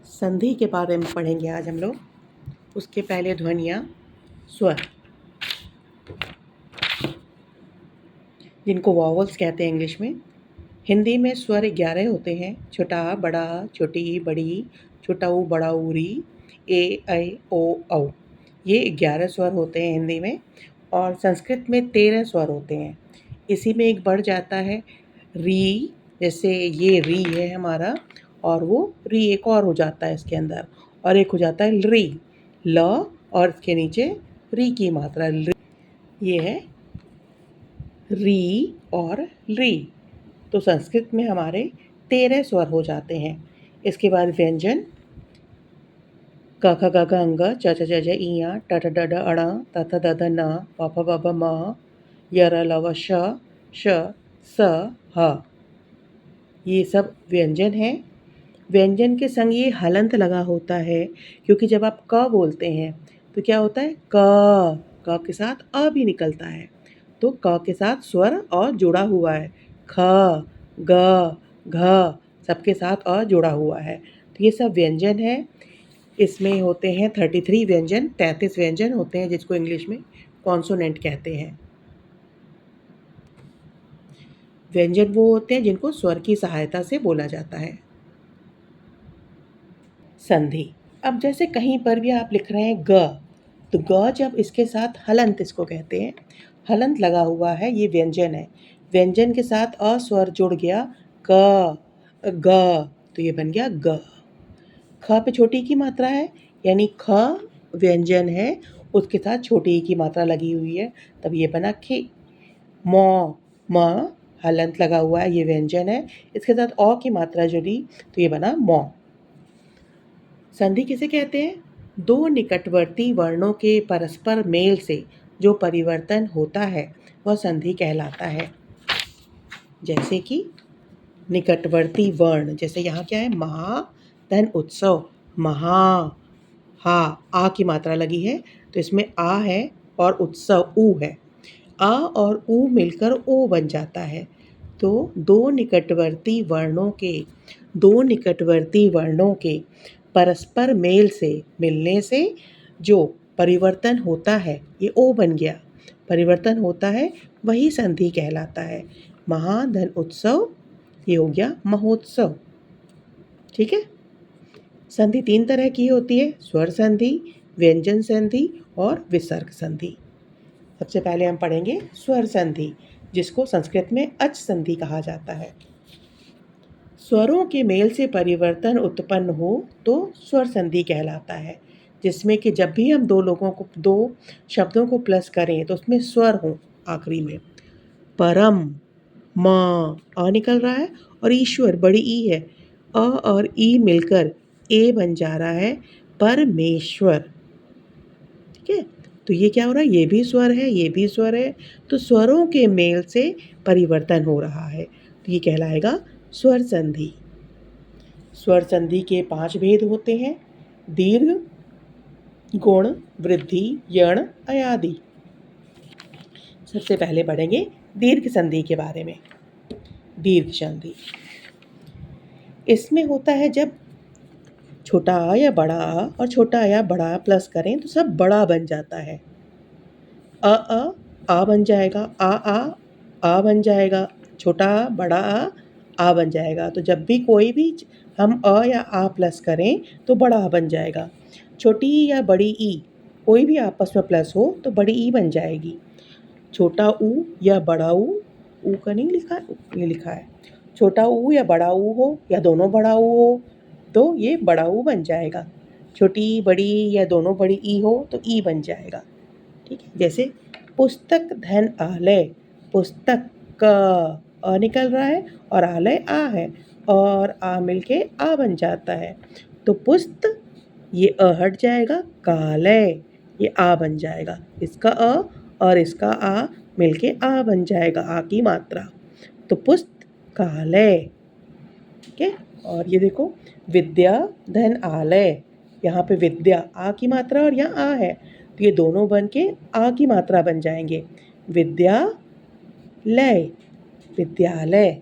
संधि के बारे में पढ़ेंगे आज हम लोग। उसके पहले ध्वनियाँ स्वर, जिनको वॉवल्स कहते हैं इंग्लिश में। हिंदी में स्वर 11 होते हैं। छोटा, बड़ा, छोटी, बड़ी, छोटा ऊ, बड़ा ऊ, री, ए, ऐ, ओ, औ। ये 11 स्वर होते हैं हिंदी में। और संस्कृत में 13 स्वर होते हैं। इसी में एक बढ़ जाता है री, जैसे ये री है हमारा, और वो री एक और हो जाता है इसके अंदर, और एक हो जाता है री, ल, और इसके नीचे री की मात्रा री। ये है री और री। तो संस्कृत में हमारे 13 स्वर हो जाते हैं। इसके बाद व्यंजन क ख ग घ अंग च छ ज झ इया ट ठ ड ढ अण त थ द ध न प फ ब भ म य र ल व श स ह। ये सब व्यंजन हैं। व्यंजन के संग ये हलंत लगा होता है, क्योंकि जब आप क बोलते हैं तो क्या होता है क के साथ अ भी निकलता है। तो क के साथ स्वर अ जुड़ा हुआ है। ख, ग, घ सबके साथ अ जुड़ा हुआ है। तो ये सब व्यंजन है। इसमें होते हैं 33 व्यंजन, 33 व्यंजन होते हैं, जिसको इंग्लिश में कॉन्सोनेंट कहते हैं। व्यंजन वो होते हैं जिनको स्वर की सहायता से बोला जाता है। संधि, अब जैसे कहीं पर भी आप लिख रहे हैं ग, तो ग जब इसके साथ हलंत, इसको कहते हैं, हलंत लगा हुआ है, ये व्यंजन है। व्यंजन के साथ अ स्वर जुड़ गया, क, ग, तो ये बन गया ग। ख पे छोटी की मात्रा है, यानी ख व्यंजन है, उसके साथ छोटी की मात्रा लगी हुई है, तब ये बना खे। म, म हलंत लगा हुआ है, ये व्यंजन है, इसके साथ अ की मात्रा जुड़ी, तो ये बना मौ। संधि किसे कहते हैं? दो निकटवर्ती वर्णों के परस्पर मेल से जो परिवर्तन होता है वह संधि कहलाता है। जैसे कि निकटवर्ती वर्ण, जैसे यहाँ क्या है, महा धन उत्सव, महा, हा, आ की मात्रा लगी है, तो इसमें आ है और उत्सव ऊ है। आ और ऊ मिलकर ओ बन जाता है। तो दो निकटवर्ती वर्णों के परस्पर मेल से, मिलने से जो परिवर्तन होता है, ये ओ बन गया, परिवर्तन होता है, वही संधि कहलाता है। महा धन उत्सव, ये हो गया महोत्सव। ठीक है। संधि 3 तरह की होती है, स्वर संधि, व्यंजन संधि और विसर्ग संधि। सबसे पहले हम पढ़ेंगे स्वर संधि, जिसको संस्कृत में अच संधि कहा जाता है। स्वरों के मेल से परिवर्तन उत्पन्न हो तो स्वर संधि कहलाता है, जिसमें कि जब भी हम दो शब्दों को प्लस करें तो उसमें स्वर हो आखिरी में। परम, म, अ निकल रहा है, और ईश्वर, बड़ी ई है, अ और ई मिलकर ए बन जा रहा है, परमेश्वर। ठीक है। तो ये क्या हो रहा है, ये भी स्वर है, ये भी स्वर है, तो स्वरों के मेल से परिवर्तन हो रहा है, तो ये कहलाएगा स्वर संधि। स्वर संधि के 5 भेद होते हैं, दीर्घ, गुण, वृद्धि, यण, अयादि। सबसे पहले पढ़ेंगे दीर्घ संधि के बारे में। दीर्घ संधि, इसमें होता है जब छोटा आ या बड़ा आ और छोटा या बड़ा प्लस करें तो सब बड़ा बन जाता है। आ बन जाएगा, आ बन जाएगा, छोटा आ, बड़ा आ बन जाएगा। तो जब भी कोई भी हम अ या आ प्लस करें तो बड़ा आ बन जाएगा। छोटी ई या बड़ी ई कोई भी आपस में प्लस हो तो बड़ी ई बन जाएगी। छोटा ऊ या बड़ा ऊ का नहीं लिखा है, ये लिखा है। छोटा ऊ या बड़ा ऊ हो या दोनों बड़ा ऊ हो तो ये बड़ा ऊ बन जाएगा। छोटी बड़ी या दोनों बड़ी ई हो तो ई बन जाएगा। ठीक है। जैसे पुस्तक धन आलय, पुस्तक का अ निकल रहा है और आलय आ है, और आ मिलके आ बन जाता है। तो पुस्त, ये अ हट जाएगा, कालय, ये आ बन जाएगा। इसका अ और इसका आ मिलके आ बन जाएगा, आ की मात्रा। तो पुस्तकालय। ठीक है। और ये देखो, विद्या धन आलय, यहाँ पे विद्या आ की मात्रा और यहाँ आ है, तो ये दोनों बन के आ की मात्रा बन जाएंगे। विद्यालय, विद्यालय।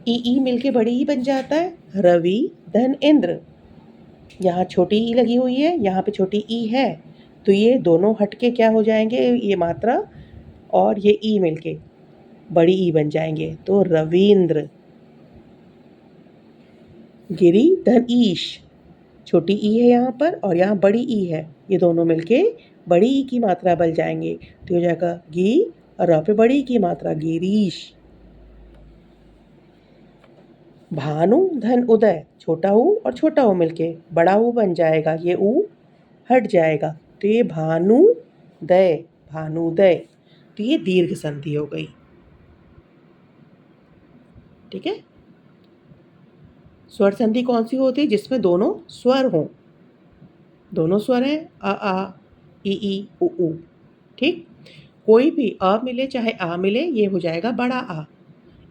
ई मिलके बड़ी ही बन जाता है, रवि धन इंद्र। यहाँ छोटी ई लगी हुई है, यहाँ पे छोटी ई है, तो ये दोनों हटके क्या हो जाएंगे, ये मात्रा और ये ई मिलके बड़ी ई बन जाएंगे, तो रविंद्र। गिरी धन ईश, छोटी ई है यहाँ पर और यहाँ बड़ी ई है, ये दोनों मिलके बड़ी ई की मात्रा बन जाएंगे, तो हो जाएगा गी और र पे बड़ी ई की मात्रा गिरीश। भानु धन उदय, छोटा ऊ और छोटा ऊ मिलके बड़ा ऊ बन जाएगा, ये ऊ हट जाएगा, तो ये भानुदय, भानुदय, तो ये दीर्घ संधि हो गई। ठीक है। स्वर संधि कौन सी होती है, जिसमें दोनों स्वर हों, दोनों स्वर हैं आ ई उ। ठीक। कोई भी अ मिले चाहे आ मिले, ये हो जाएगा बड़ा आ।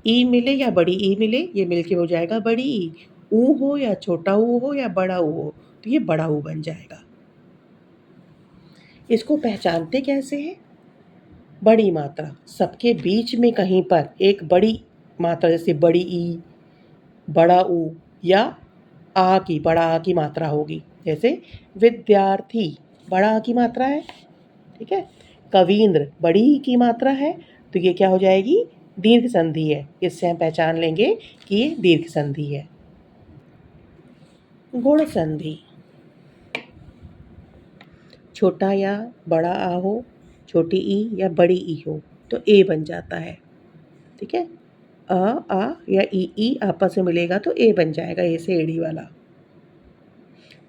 ई मिले या बड़ी ई मिले, ये मिलके हो जाएगा बड़ी ई। ऊ हो या छोटा ऊ हो या बड़ा ऊ हो, तो ये बड़ा ऊ बन जाएगा। इसको पहचानते कैसे हैं? बड़ी मात्रा, सबके बीच में कहीं पर एक बड़ी मात्रा, जैसे बड़ी ई, बड़ा ऊ या बड़ा आ की मात्रा होगी, जैसे विद्यार्थी बड़ा आ की मात्रा है। ठीक है। कवींद्र बड़ी ई की मात्रा है, तो ये क्या हो जाएगी, दीर्घ संधि है। इससे हम पहचान लेंगे कि ये दीर्घ संधि है। गुण संधि, छोटा या बड़ा आ हो, छोटी ई या बड़ी ई हो, तो ए बन जाता है। ठीक है। आ या ई आपस में मिलेगा तो ए बन जाएगा, ए से एड़ी वाला।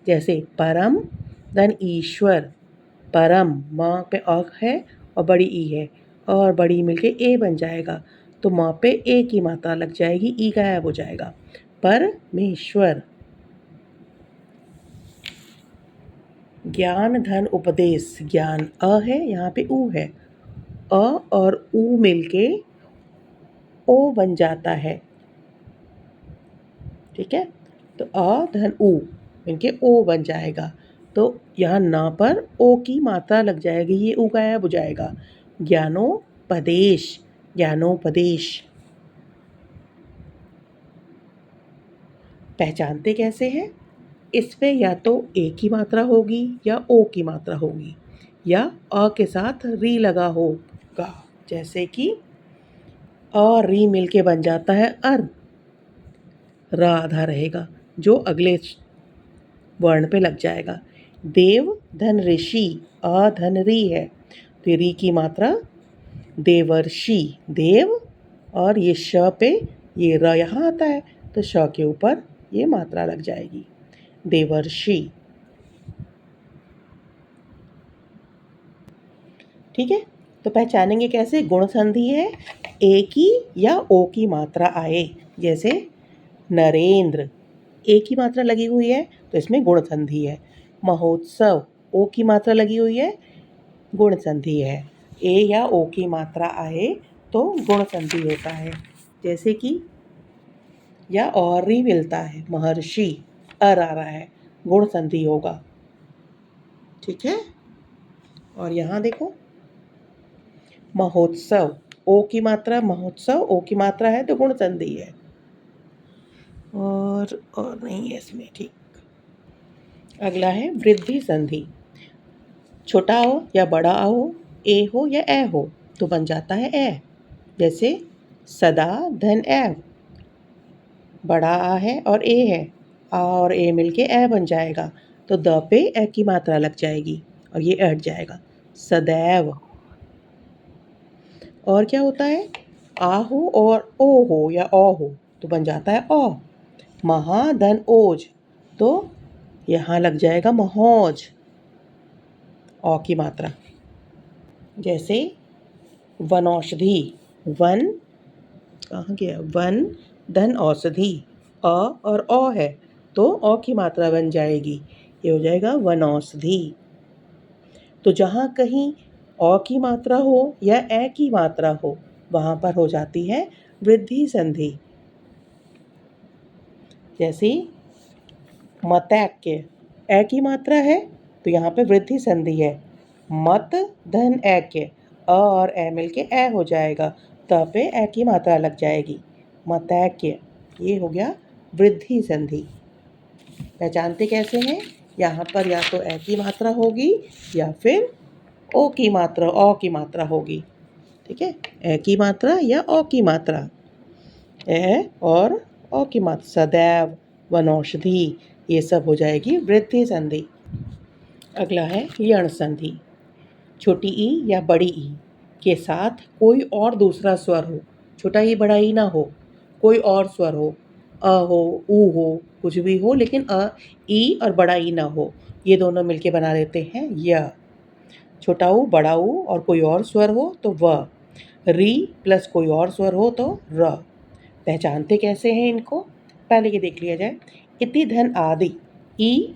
जैसे परम धन ईश्वर, परम माँ पे अ है और बड़ी ई है, और बड़ी मिलके ए बन जाएगा, तो माँ पे ए की मात्रा लग जाएगी, ई गायब हो जाएगा। परमेश्वर। ज्ञान धन उपदेश, ज्ञान अ है, यहाँ पे ऊ है, अ और ऊ मिलके ओ बन जाता है। ठीक है। तो अ धन ऊ मिलके ओ बन जाएगा, तो यहाँ ना पर ओ की मात्रा लग जाएगी, ये ऊ गायब हो जाएगा। ज्ञानोपदेश, ज्ञानोपदेश। पहचानते कैसे हैं? इसमें या तो ए की मात्रा होगी या ओ की मात्रा होगी, या अ के साथ री लगा होगा, जैसे कि अ री मिलके बन जाता है अर, रा आधा रहेगा जो अगले वर्ण पे लग जाएगा। देव धन ऋषि, अ धन री है, तो री की मात्रा देवर्षि, देव, और ये श पे ये र यहाँ आता है, तो श के ऊपर ये मात्रा लग जाएगी, देवर्षि। ठीक है। तो पहचानेंगे कैसे? गुण संधि है, ए की या ओ की मात्रा आए, जैसे नरेंद्र, ए की मात्रा लगी हुई है तो इसमें गुण संधि है। महोत्सव, ओ की मात्रा लगी हुई है, गुण संधि है। ए या ओ की मात्रा आए तो गुण संधि होता है, जैसे कि या और ही मिलता है, महर्षि अर आ रहा है, गुण संधि होगा। ठीक है। और यहाँ देखो महोत्सव, ओ की मात्रा, महोत्सव ओ की मात्रा है तो गुण संधि है, और नहीं है इसमें। ठीक। अगला है वृद्धि संधि, छोटा हो या बड़ा आ हो, ए हो या ए हो, तो बन जाता है ए, जैसे सदा धन एव, बड़ा आ है और ए है, आ और ए मिलके ए बन जाएगा, तो द पे ए की मात्रा लग जाएगी और ये हट जाएगा, सदैव। और क्या होता है? आ हो और ओ हो या ओ हो, तो बन जाता है ओ। महा धन ओज, तो यहाँ लग जाएगा महोज, औ की मात्रा। जैसे वनौषधि, वन कहाँ गया, वन धन औषधि, अ और औ है तो औ की मात्रा बन जाएगी, ये हो जाएगा वनौषधि। तो जहाँ कहीं औ की मात्रा हो या ए की मात्रा हो, वहाँ पर हो जाती है वृद्धि संधि। जैसे मतैक्य, ए की मात्रा है तो यहाँ पे वृद्धि संधि है, मत धन ऐक्य, अ और ए मिलके ए हो जाएगा, त पे ए की मात्रा लग जाएगी, मतैक्य, ये हो गया वृद्धि संधि। पहचानते कैसे हैं? यहाँ पर या तो ए की मात्रा होगी या फिर ओ की मात्रा होगी। ठीक है, ए की मात्रा या ओ की मात्रा। ए और ओ की मात्रा। सदैव, वनौषधि, ये सब हो जाएगी वृद्धि संधि। अगला है यण संधि। छोटी ई या बड़ी ई के साथ कोई और दूसरा स्वर हो, छोटा ई बड़ा ई ना हो, कोई और स्वर हो, अ हो, ऊ हो, कुछ भी हो, लेकिन ई और बड़ा ई ना हो, ये दोनों मिलके बना देते हैं य। छोटा ऊ, बड़ा ऊ और कोई और स्वर हो तो व। री प्लस कोई और स्वर हो तो र। पहचानते कैसे हैं इनको? पहले ये देख लिया जाए। इति धन आदि, ई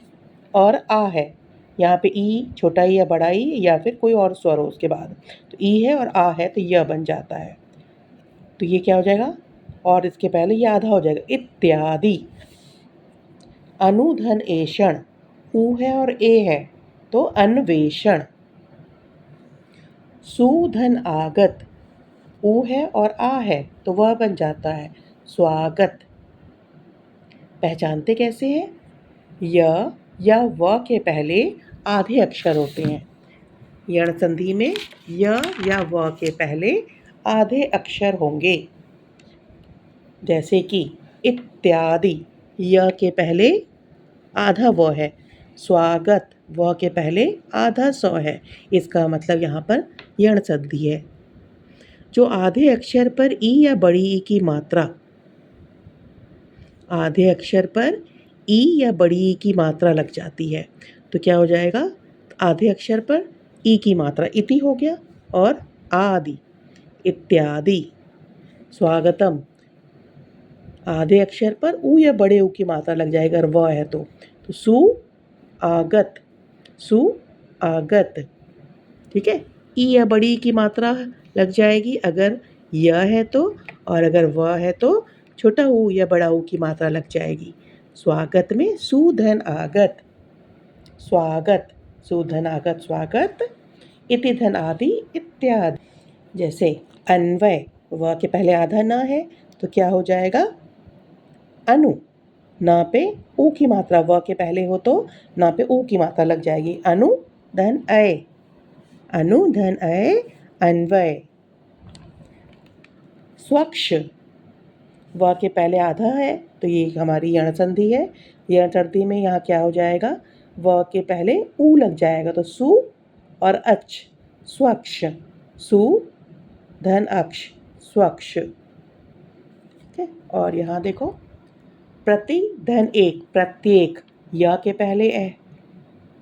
और आ है। यहाँ पे ई, छोटा ई या बड़ा ई या फिर कोई और स्वर हो उसके बाद, तो ई है और आ है तो य बन जाता है। तो ये क्या हो जाएगा? और इसके पहले ये आधा हो जाएगा। इत्यादि। अनुधन एषण, ऊ है और ए है तो अन्वेषण। सुधन आगत, ऊ है और आ है तो वह बन जाता है स्वागत। पहचानते कैसे हैं? य या व के पहले आधे अक्षर होते हैं। यण संधि में य या व के पहले आधे अक्षर होंगे। जैसे कि इत्यादि, य के पहले आधा व है। स्वागत, व के पहले आधा स है। इसका मतलब यहाँ पर यण संधि है। जो आधे अक्षर पर ई या बड़ी ई की मात्रा, आधे अक्षर पर ई या बड़ी ई की मात्रा लग जाती है तो क्या हो जाएगा? आधे अक्षर पर ई की मात्रा इति हो गया और आदि, इत्यादि। स्वागतम, आधे अक्षर पर ऊ या बड़े ऊ की मात्रा लग जाएगा अगर व है तो सु आगत, सु आगत। ठीक है, ई या बड़ी की मात्रा लग जाएगी अगर य है तो, और अगर व है तो छोटा ऊ या बड़ा ऊ की मात्रा लग जाएगी। स्वागत में सुधन आगत, स्वागत, सुधन आगत, स्वागत। इति धन आदि, इत्यादि। जैसे अन्वय, व के पहले आधा न है तो क्या हो जाएगा? अनु। ना पे ऊ की मात्रा व के पहले हो तो ना पे ऊ की मात्रा लग जाएगी। अनु धन अय, अनु धन अय, अन्वय। स्वच्छ, व के पहले आधा है तो ये हमारी यण संधि है। यण संधि में यहाँ क्या हो जाएगा? व के पहले ऊ लग जाएगा तो सु और अच्छ, स्वच्छ। सु धन अक्ष, स्वच्छ। ठीक है, और यहाँ देखो प्रति धन एक, प्रत्येक, य के पहले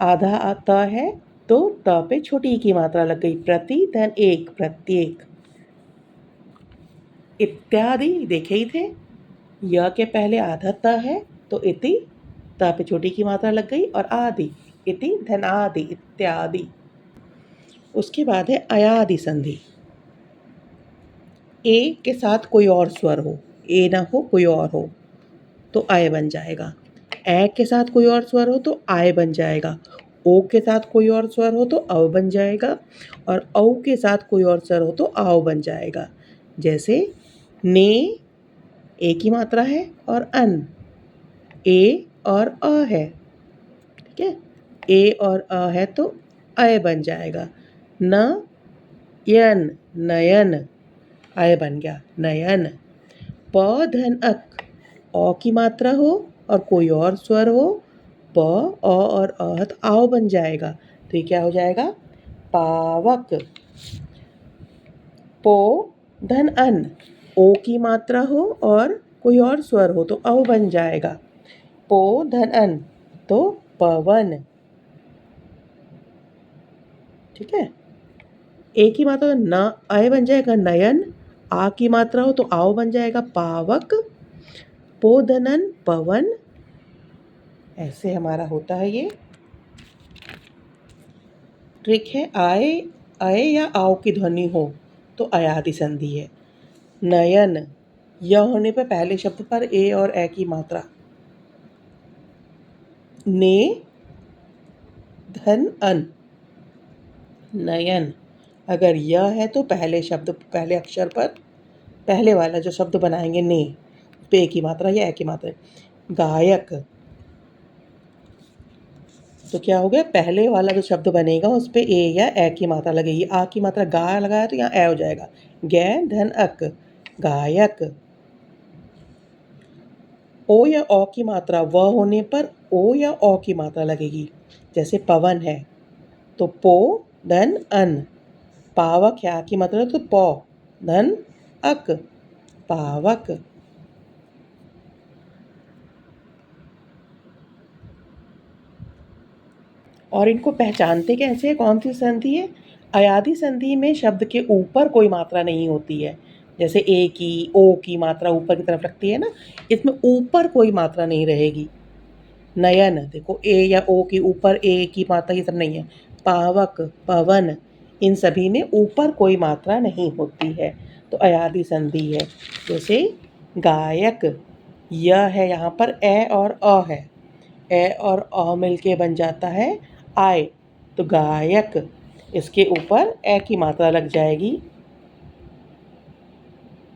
आधा आता है तो त पे छोटी की मात्रा लग गई। प्रति धन एक, प्रत्येक। इत्यादि देखे ही थे, य के पहले आधा त है तो इति, त पे छोटी की मात्रा लग गई और आदि, इति धन आदि, इत्यादि। उसके बाद है अयादि संधि। ए के साथ कोई और स्वर हो, ए ना हो कोई और हो तो आय बन जाएगा। ए के साथ कोई और स्वर हो तो आय बन जाएगा। ओ के साथ कोई और स्वर हो तो अव बन जाएगा और औ के साथ कोई और स्वर हो तो आव बन जाएगा। जैसे ने, ए की मात्रा है और अन, ए और अ है। ठीक है, ए और अ है तो अय बन जाएगा। न यन, नयन, अय बन गया नयन। प धन अक, ओ की मात्रा हो और कोई और स्वर हो, प, अ और अ तो आओ बन जाएगा तो ये क्या हो जाएगा? पावक। पो धन अन, ओ की मात्रा हो और कोई और स्वर हो तो अव बन जाएगा। पो धन अन तो पवन। ठीक है, ए की मात्रा तो न आय बन जाएगा नयन, आ की मात्रा हो तो आओ बन जाएगा पावक। पोधनन पवन। ऐसे हमारा होता है ये। ट्रिक है, आए, अय या आओ की ध्वनि हो तो अयादि संधि है। नयन, य होने पर पहले शब्द पर ए और ए की मात्रा। ने धन अन, नयन। अगर य है तो पहले शब्द, पहले अक्षर पर पहले वाला जो शब्द बनाएंगे ने, पे की मात्रा या ए की मात्रा। गायक, तो क्या हो गया, पहले वाला जो शब्द बनेगा उस पे ए या ए की मात्रा लगेगी। आ की मात्रा गा लगाया तो यहाँ ए हो जाएगा। गै धन अक, गायक। ओ या औ की मात्रा व होने पर ओ या औ की मात्रा लगेगी। जैसे पवन है तो पो धन अन। पावक है आ की मात्रा तो पौ धन अक, पावक। और इनको पहचानते कैसे हैं, कौन सी संधि है? अयादी संधि में शब्द के ऊपर कोई मात्रा नहीं होती है। जैसे ए की, ओ की मात्रा ऊपर की तरफ लगती है ना, इसमें ऊपर कोई मात्रा नहीं रहेगी। नयन, देखो ए या ओ के ऊपर ए की मात्रा ये सब नहीं है। पावक, पवन, इन सभी में ऊपर कोई मात्रा नहीं होती है, तो अयादी संधि है। जैसे गायक, य है यहाँ पर, ए और अ है, ए और अ मिलके बन जाता है आय, तो गायक। इसके ऊपर ए की मात्रा लग जाएगी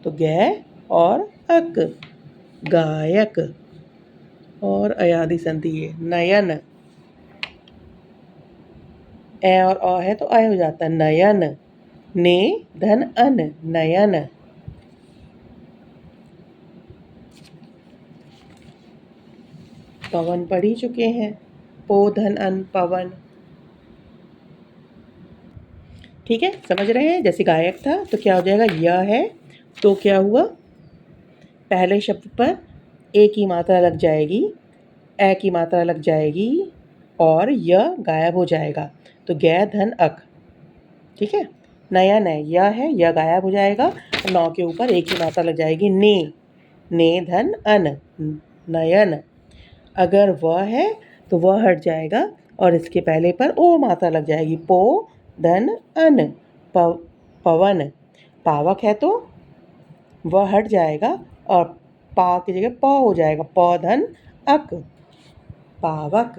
तो गै और अक, गायक। और अयादी संधि है नयन, ए और अ है तो आय हो जाता है नयन। ने धन अन, नयन। पवन पढ़ ही चुके हैं, पो धन अन पवन। ठीक है, समझ रहे हैं? जैसे गायक था तो क्या हो जाएगा, यह है तो क्या हुआ, पहले शब्द पर ए की मात्रा लग जाएगी, ए की मात्रा लग जाएगी और यह गायब हो जाएगा, तो गै धन अक। ठीक है, नयन है, यह है, यह गायब हो जाएगा और नौ के ऊपर ए की मात्रा लग जाएगी, ने धन अन, नयन। अगर वह है तो वह हट जाएगा और इसके पहले पर ओ मात्रा लग जाएगी, पो धन अन, पवन। पावक है तो वह हट जाएगा और पा की जगह प हो जाएगा, प धन अक, पावक।